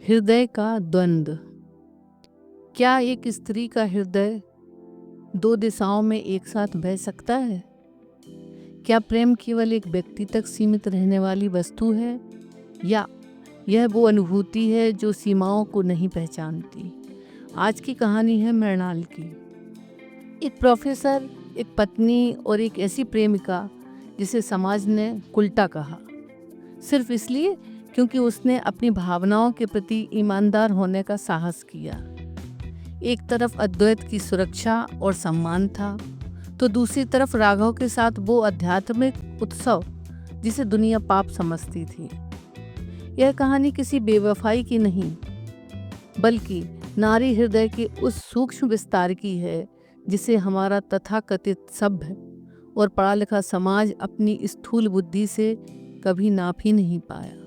हृदय का द्वंद्व। क्या एक स्त्री का हृदय दो दिशाओं में एक साथ बह सकता है? क्या प्रेम केवल एक व्यक्ति तक सीमित रहने वाली वस्तु है, या यह वो अनुभूति है जो सीमाओं को नहीं पहचानती? आज की कहानी है मृणाल की। एक प्रोफेसर, एक पत्नी और एक ऐसी प्रेमिका जिसे समाज ने उल्टा कहा, सिर्फ इसलिए क्योंकि उसने अपनी भावनाओं के प्रति ईमानदार होने का साहस किया। एक तरफ अद्वैत की सुरक्षा और सम्मान था, तो दूसरी तरफ राघव के साथ वो आध्यात्मिक उत्सव जिसे दुनिया पाप समझती थी। यह कहानी किसी बेवफाई की नहीं, बल्कि नारी हृदय के उस सूक्ष्म विस्तार की है जिसे हमारा तथाकथित सभ्य और पढ़ा लिखा समाज अपनी स्थूल बुद्धि से कभी नाप ही नहीं पाया।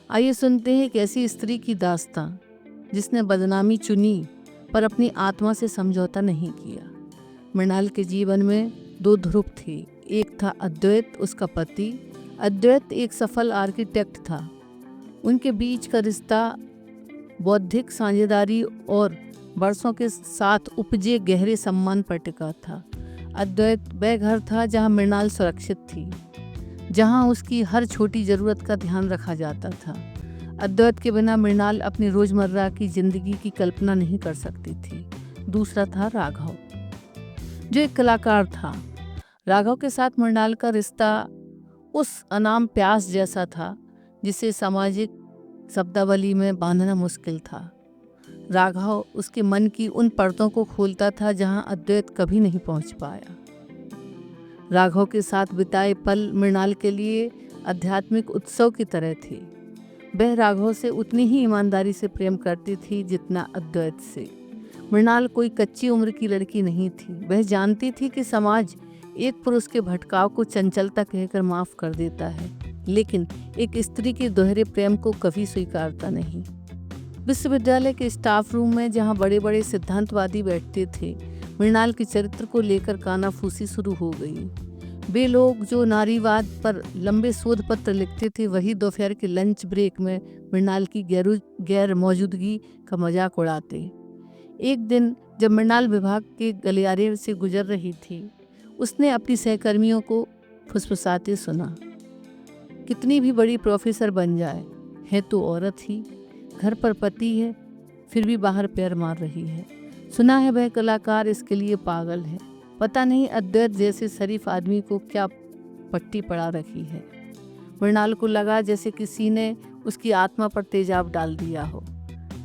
आइए सुनते हैं एक ऐसी स्त्री की दास्तां जिसने बदनामी चुनी पर अपनी आत्मा से समझौता नहीं किया। मृणाल के जीवन में दो ध्रुव थे। एक था अद्वैत, उसका पति। अद्वैत एक सफल आर्किटेक्ट था। उनके बीच का रिश्ता बौद्धिक साझेदारी और वर्षों के साथ उपजे गहरे सम्मान पर टिका था। अद्वैत वह घर था जहां मृणाल सुरक्षित थी, जहां उसकी हर छोटी ज़रूरत का ध्यान रखा जाता था। अद्वैत के बिना मृणाल अपनी रोज़मर्रा की ज़िंदगी की कल्पना नहीं कर सकती थी। दूसरा था राघव, जो एक कलाकार था। राघव के साथ मृणाल का रिश्ता उस अनाम प्यास जैसा था जिसे सामाजिक शब्दावली में बांधना मुश्किल था। राघव उसके मन की उन परतों को खोलता था जहां अद्वैत कभी नहीं पहुंच पाया। राघव के साथ बिताए पल मृणाल के लिए आध्यात्मिक उत्सव की तरह थे। वह राघव से उतनी ही ईमानदारी से प्रेम करती थी जितना अद्वैत से। मृणाल कोई कच्ची उम्र की लड़की नहीं थी। वह जानती थी कि समाज एक पुरुष के भटकाव को चंचलता कहकर माफ कर देता है, लेकिन एक स्त्री के दोहरे प्रेम को कभी स्वीकारता नहीं। विश्वविद्यालय के स्टाफ रूम में जहां बड़े बड़े सिद्धांतवादी बैठते थे, मृणाल के चरित्र को लेकर कानाफूसी शुरू हो गई। वे लोग जो नारीवाद पर लंबे शोध पत्र लिखते थे, वही दोपहर के लंच ब्रेक में मृणाल की गैर मौजूदगी का मजाक उड़ाते। एक दिन जब मृणाल विभाग के गलियारे से गुजर रही थी, उसने अपनी सहकर्मियों को फुसफुसाते सुना, कितनी भी बड़ी प्रोफेसर बन जाए, है तो औरत ही। घर पर पति है, फिर भी बाहर पैर मार रही है। सुना है वह कलाकार इसके लिए पागल है। पता नहीं अद्वैत जैसे शरीफ आदमी को क्या पट्टी पड़ा रखी है। मृणाल को लगा जैसे किसी ने उसकी आत्मा पर तेजाब डाल दिया हो।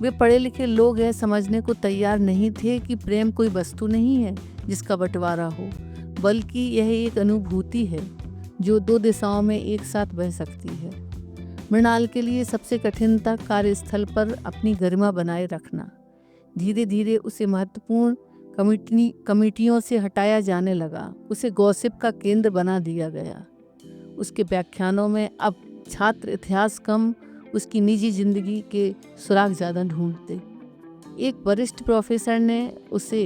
वे पढ़े लिखे लोग यह समझने को तैयार नहीं थे कि प्रेम कोई वस्तु नहीं है जिसका बंटवारा हो, बल्कि यह एक अनुभूति है जो दो दिशाओं में एक साथ बह सकती है। मृणाल के लिए सबसे कठिन था कार्यस्थल पर अपनी गरिमा बनाए रखना। धीरे धीरे उसे महत्वपूर्ण कमिटियों से हटाया जाने लगा। उसे गॉसिप का केंद्र बना दिया गया। उसके व्याख्यानों में अब छात्र इतिहास कम, उसकी निजी जिंदगी के सुराग ज़्यादा ढूंढते। एक वरिष्ठ प्रोफेसर ने उसे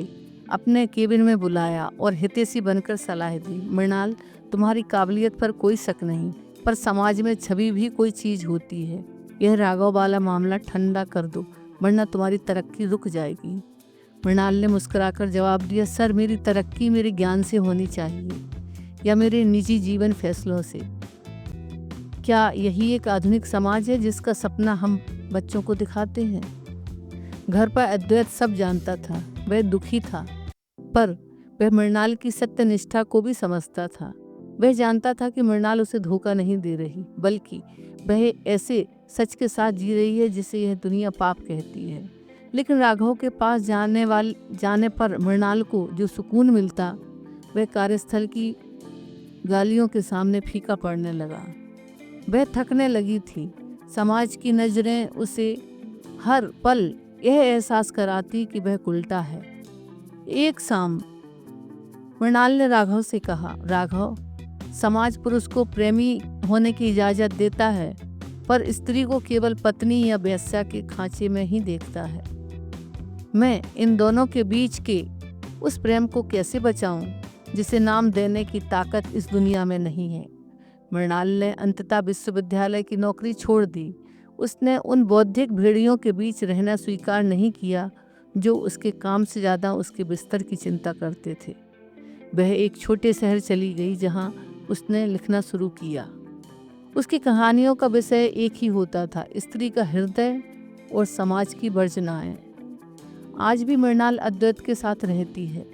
अपने केबिन में बुलाया और हितैषी बनकर सलाह दी, मृणाल, तुम्हारी काबिलियत पर कोई शक नहीं, पर समाज में छवि भी कोई चीज़ होती है। यह राघव वाला मामला ठंडा कर दो, वरना तुम्हारी तरक्की रुक जाएगी। मृणाल ने मुस्कुराकर जवाब दिया, सर, मेरी तरक्की मेरे ज्ञान से होनी चाहिए या मेरे निजी जीवन फैसलों से। क्या यही एक आधुनिक समाज है जिसका सपना हम बच्चों को दिखाते हैं? घर पर अद्वैत सब जानता था। वह दुखी था, पर वह मृणाल की सत्यनिष्ठा को भी समझता था। वह जानता था कि मृणाल उसे धोखा नहीं दे रही, बल्कि वह ऐसे सच के साथ जी रही है जिसे यह दुनिया पाप कहती है। लेकिन राघव के पास जाने पर मृणाल को जो सुकून मिलता, वह कार्यस्थल की गालियों के सामने फीका पड़ने लगा। वह थकने लगी थी। समाज की नज़रें उसे हर पल यह एहसास कराती कि वह उल्टा है। एक शाम मृणाल ने राघव से कहा, राघव, समाज पुरुष को प्रेमी होने की इजाज़त देता है, पर स्त्री को केवल पत्नी या वेश्या के खांचे में ही देखता है। मैं इन दोनों के बीच के उस प्रेम को कैसे बचाऊं जिसे नाम देने की ताकत इस दुनिया में नहीं है। मृणाल ने अंततः विश्वविद्यालय की नौकरी छोड़ दी। उसने उन बौद्धिक भेड़ियों के बीच रहना स्वीकार नहीं किया जो उसके काम से ज़्यादा उसके बिस्तर की चिंता करते थे। वह एक छोटे शहर चली गई जहाँ उसने लिखना शुरू किया। उसकी कहानियों का विषय एक ही होता था, स्त्री का हृदय और समाज की वर्जनाएं। आज भी मृणाल अद्वैत के साथ रहती है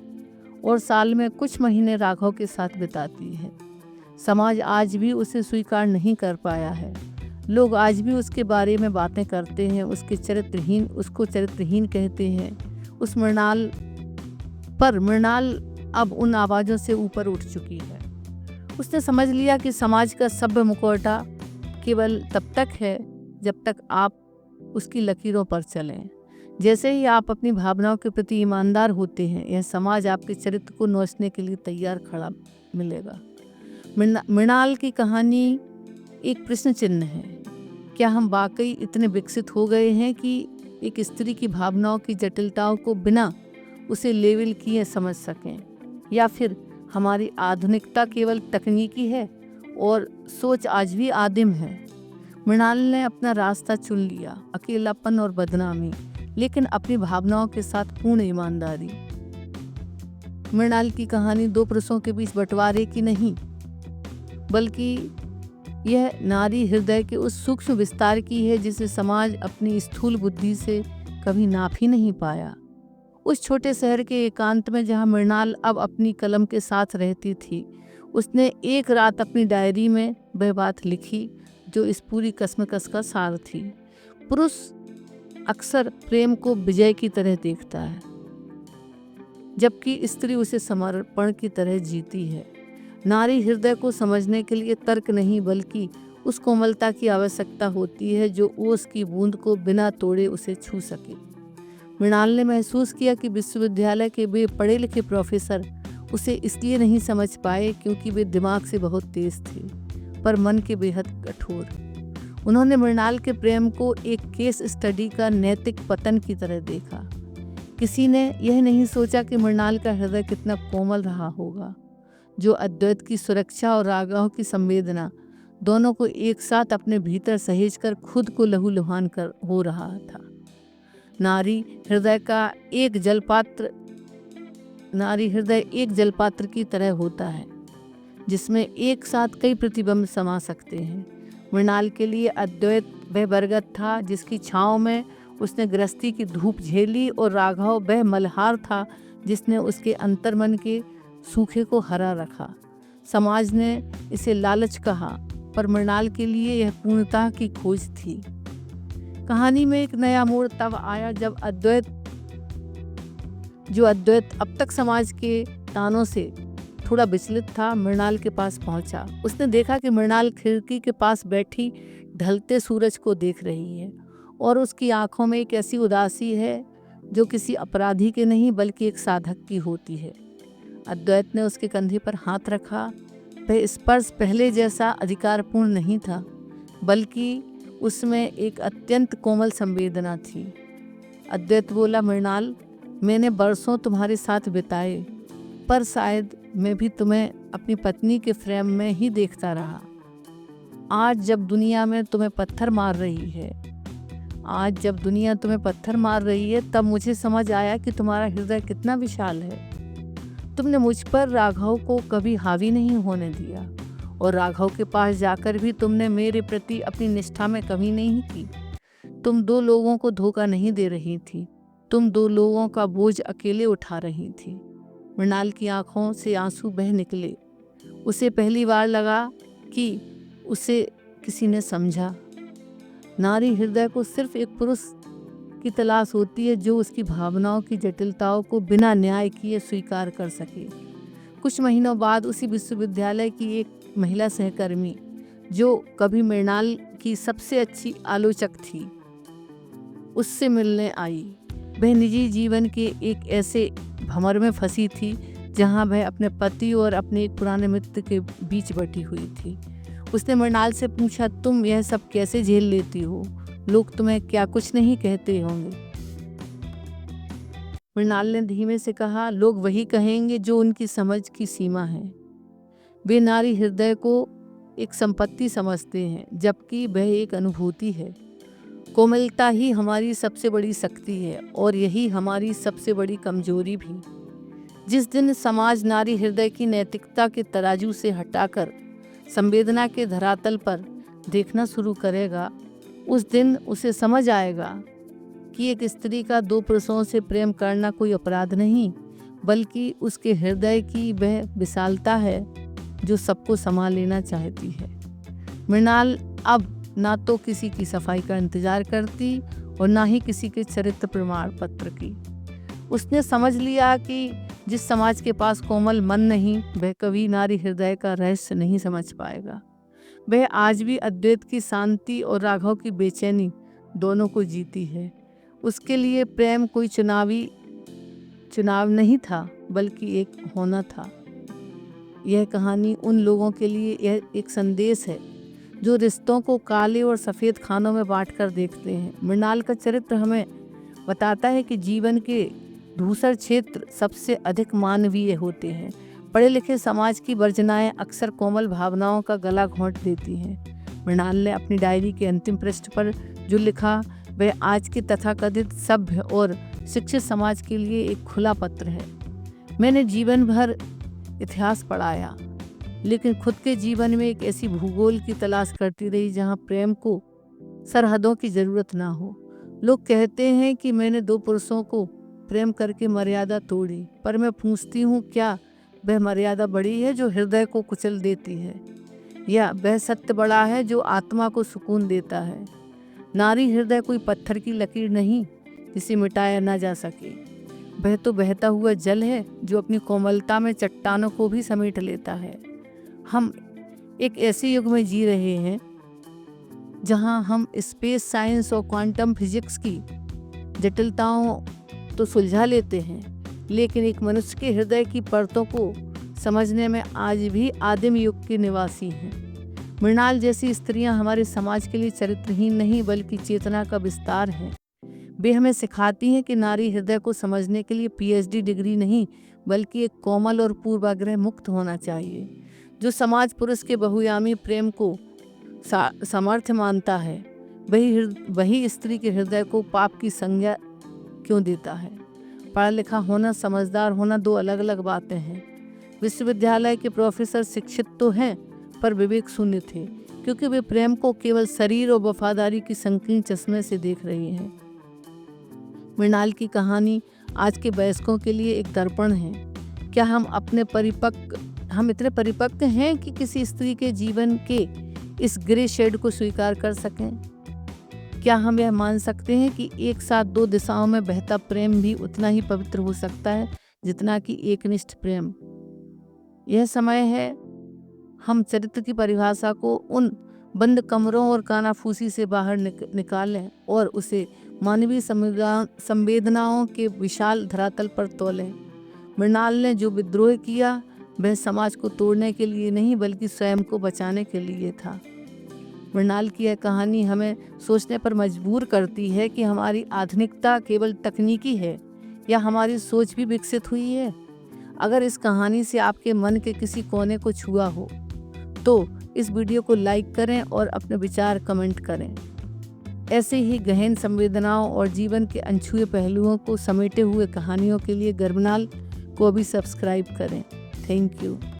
और साल में कुछ महीने राघव के साथ बिताती है। समाज आज भी उसे स्वीकार नहीं कर पाया है। लोग आज भी उसके बारे में बातें करते हैं, उसको चरित्रहीन कहते हैं। उस मृणाल अब उन आवाज़ों से ऊपर उठ चुकी है। उसने समझ लिया कि समाज का सभ्य मुखौटा केवल तब तक है जब तक आप उसकी लकीरों पर चलें। जैसे ही आप अपनी भावनाओं के प्रति ईमानदार होते हैं, यह समाज आपके चरित्र को नोचने के लिए तैयार खड़ा मिलेगा। मृणाल की कहानी एक प्रश्न चिन्ह है। क्या हम वाकई इतने विकसित हो गए हैं कि एक स्त्री की भावनाओं की जटिलताओं को बिना उसे लेवल किए समझ सकें, या फिर हमारी आधुनिकता केवल तकनीकी है और सोच आज भी आदिम है? मृणाल ने अपना रास्ता चुन लिया, अकेलापन और बदनामी, लेकिन अपनी भावनाओं के साथ पूर्ण ईमानदारी। मृणाल की कहानी दो पुरुषों के बीच बंटवारे की नहीं, बल्कि यह नारी हृदय के उस सूक्ष्म विस्तार की है जिसे समाज अपनी स्थूल बुद्धि से कभी नाप ही नहीं पाया। उस छोटे शहर के एकांत में जहाँ मृणाल अब अपनी कलम के साथ रहती थी, उसने एक रात अपनी डायरी में वह बात लिखी जो इस पूरी कश्मकश का सार थी। पुरुष अक्सर प्रेम को विजय की तरह देखता है, जबकि स्त्री उसे समर्पण की तरह जीती है। नारी हृदय को समझने के लिए तर्क नहीं, बल्कि उस कोमलता की आवश्यकता होती है जो ओस की बूंद को बिना तोड़े उसे छू सके। मृणाल ने महसूस किया कि विश्वविद्यालय के वे पढ़े लिखे प्रोफेसर उसे इसलिए नहीं समझ पाए क्योंकि वे दिमाग से बहुत तेज थे, पर मन के बेहद कठोर। उन्होंने मृणाल के प्रेम को एक केस स्टडी का नैतिक पतन की तरह देखा। किसी ने यह नहीं सोचा कि मृणाल का हृदय कितना कोमल रहा होगा, जो अद्वैत की सुरक्षा और राघव की संवेदना दोनों को एक साथ अपने भीतर सहेजकर खुद को लहूलुहान कर हो रहा था। नारी हृदय एक जलपात्र की तरह होता है जिसमें एक साथ कई प्रतिबिंब समा सकते हैं। मृणाल के लिए अद्वैत वह बरगद था जिसकी छांव में उसने गृहस्थी की धूप झेली, और राघव वह मल्हार था जिसने उसके अंतर्मन के सूखे को हरा रखा। समाज ने इसे लालच कहा, पर मृणाल के लिए यह पूर्णता की खोज थी। कहानी में एक नया मोड़ तब आया जब अद्वैत अब तक समाज के तानों से थोड़ा विचलित था, मृणाल के पास पहुंचा। उसने देखा कि मृणाल खिड़की के पास बैठी ढलते सूरज को देख रही है और उसकी आंखों में एक ऐसी उदासी है जो किसी अपराधी के नहीं बल्कि एक साधक की होती है। अद्वैत ने उसके कंधे पर हाथ रखा। वह स्पर्श पहले जैसा अधिकारपूर्ण नहीं था, बल्कि उसमें एक अत्यंत कोमल संवेदना थी। अद्वैत बोला, मृणाल, मैंने बरसों तुम्हारे साथ बिताए, पर शायद मैं भी तुम्हें अपनी पत्नी के फ्रेम में ही देखता रहा। आज जब दुनिया तुम्हें पत्थर मार रही है, तब मुझे समझ आया कि तुम्हारा हृदय कितना विशाल है। तुमने मुझ पर राघव को कभी हावी नहीं होने दिया, और राघव के पास जाकर भी तुमने मेरे प्रति अपनी निष्ठा में कमी नहीं की। तुम दो लोगों को धोखा नहीं दे रही थी, तुम दो लोगों का बोझ अकेले उठा रही थी। मृणाल की आंखों से आंसू बह निकले। उसे पहली बार लगा कि उसे किसी ने समझा। नारी हृदय को सिर्फ एक पुरुष की तलाश होती है जो उसकी भावनाओं की जटिलताओं को बिना न्याय किए स्वीकार कर सके। कुछ महीनों बाद उसी विश्वविद्यालय की एक महिला सहकर्मी, जो कभी मृणाल की सबसे अच्छी आलोचक थी, उससे मिलने आई। वह निजी जीवन के एक ऐसे भंवर में फंसी थी जहां वह अपने पति और अपने एक पुराने मित्र के बीच बटी हुई थी। उसने मृणाल से पूछा, तुम यह सब कैसे झेल लेती हो? लोग तुम्हें क्या कुछ नहीं कहते होंगे? मृणाल ने धीमे से कहा, लोग वही कहेंगे जो उनकी समझ की सीमा है। वे नारी हृदय को एक संपत्ति समझते हैं, जबकि वह एक अनुभूति है। कोमलता ही हमारी सबसे बड़ी शक्ति है और यही हमारी सबसे बड़ी कमजोरी भी। जिस दिन समाज नारी हृदय की नैतिकता के तराजू से हटाकर संवेदना के धरातल पर देखना शुरू करेगा, उस दिन उसे समझ आएगा कि एक स्त्री का दो पुरुषों से प्रेम करना कोई अपराध नहीं, बल्कि उसके हृदय की वह विशालता है जो सबको संभाल लेना चाहती है। मृणाल अब ना तो किसी की सफाई का इंतजार करती और ना ही किसी के चरित्र प्रमाण पत्र की। उसने समझ लिया कि जिस समाज के पास कोमल मन नहीं, वह कभी नारी हृदय का रहस्य नहीं समझ पाएगा। वह आज भी अद्वैत की शांति और राघव की बेचैनी दोनों को जीती है। उसके लिए प्रेम कोई चुनाव नहीं था, बल्कि एक होना था। यह कहानी उन लोगों के लिए यह एक संदेश है जो रिश्तों को काले और सफ़ेद खानों में बांटकर देखते हैं। मृणाल का चरित्र हमें बताता है कि जीवन के धूसर क्षेत्र सबसे अधिक मानवीय होते हैं। पढ़े लिखे समाज की वर्जनाएं अक्सर कोमल भावनाओं का गला घोंट देती हैं। मृणाल ने अपनी डायरी के अंतिम पृष्ठ पर जो लिखा वह आज के तथाकथित सभ्य और शिक्षित समाज के लिए एक खुला पत्र है। मैंने जीवन भर इतिहास पढ़ाया, लेकिन खुद के जीवन में एक ऐसी भूगोल की तलाश करती रही जहां प्रेम को सरहदों की जरूरत ना हो। लोग कहते हैं कि मैंने दो पुरुषों को प्रेम करके मर्यादा तोड़ी, पर मैं पूछती हूँ, क्या वह मर्यादा बड़ी है जो हृदय को कुचल देती है, या वह सत्य बड़ा है जो आत्मा को सुकून देता है? नारी हृदय कोई पत्थर की लकीर नहीं जिसे मिटाया ना जा सके। वह तो बहता हुआ जल है जो अपनी कोमलता में चट्टानों को भी समेट लेता है। हम एक ऐसे युग में जी रहे हैं जहां हम स्पेस साइंस और क्वांटम फिजिक्स की जटिलताओं तो सुलझा लेते हैं, लेकिन एक मनुष्य के हृदय की परतों को समझने में आज भी आदिम युग के निवासी हैं। मृणाल जैसी स्त्रियां हमारे समाज के लिए चरित्रहीन नहीं, बल्कि चेतना का विस्तार हैं। वे हमें सिखाती हैं कि नारी हृदय को समझने के लिए PhD डिग्री नहीं, बल्कि एक कोमल और पूर्वाग्रह मुक्त होना चाहिए। जो समाज पुरुष के बहुयामी प्रेम को सामर्थ्य मानता है, वही स्त्री के हृदय को पाप की संज्ञा क्यों देता है? पढ़ा लिखा होना, समझदार होना दो अलग अलग बातें हैं। विश्वविद्यालय के प्रोफेसर शिक्षित तो हैं, पर विवेक शून्य थे, क्योंकि वे प्रेम को केवल शरीर और वफादारी की संकीर्ण चश्मे से देख रही हैं। मृणाल की कहानी आज के वयस्कों के लिए एक दर्पण है। क्या हम इतने परिपक्व हैं कि किसी स्त्री के जीवन के इस ग्रे शेड को स्वीकार कर सकें? क्या हम यह मान सकते हैं कि एक साथ दो दिशाओं में बहता प्रेम भी उतना ही पवित्र हो सकता है जितना कि एकनिष्ठ प्रेम? यह समय है हम चरित्र की परिभाषा को उन बंद कमरों और कानाफूसी से बाहर निकालें और उसे मानवीय संवेदनाओं के विशाल धरातल पर तोलें। मृणाल ने जो विद्रोह किया वह समाज को तोड़ने के लिए नहीं, बल्कि स्वयं को बचाने के लिए था। मृणाल की यह कहानी हमें सोचने पर मजबूर करती है कि हमारी आधुनिकता केवल तकनीकी है या हमारी सोच भी विकसित हुई है। अगर इस कहानी से आपके मन के किसी कोने को छुआ हो तो इस वीडियो को लाइक करें और अपने विचार कमेंट करें। ऐसे ही गहन संवेदनाओं और जीवन के अनछुए पहलुओं को समेटे हुए कहानियों के लिए गर्भनाल को भी सब्सक्राइब करें। Thank you.